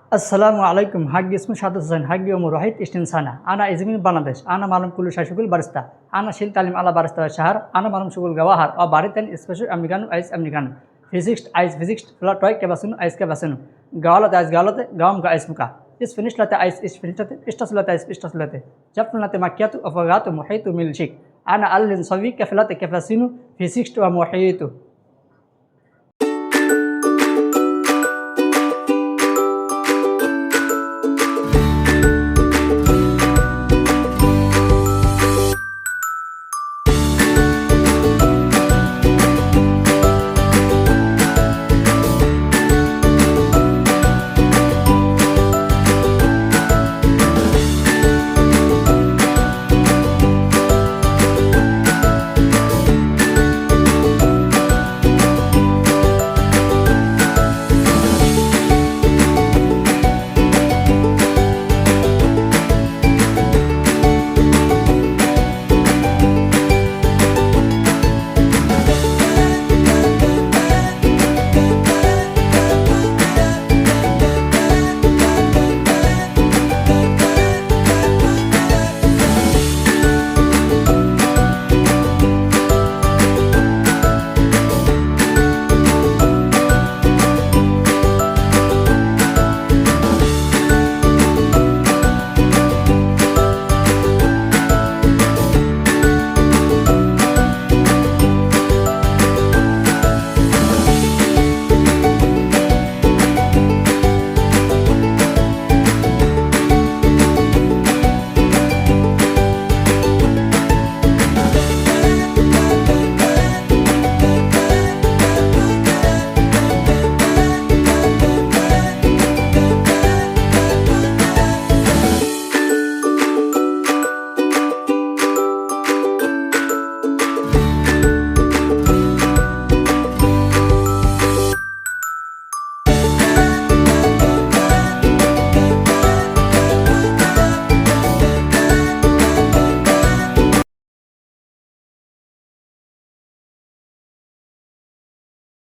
Assalamu alaikum. Hagi ismi Shahid Hussain. Hagi umur Wahid Istin Sana. Ana izmin Bangladesh. Ana malum kullu shashukul barista. Ana shil talim ala barista wa shahar. Ana malum shugul gawahar. Wa baritan special americano ice americano. Physics ice physics. Flat toy ke basunu ice ke basunu. Gawalat ice gawalat. Gawam ka ice muka. Is finished late ice is finished late. Istas late ice istas late. Chapter late makiatu afagatu muhitu milshik. Ana alin sawi keflate kefasinu. Physics to a muhitu.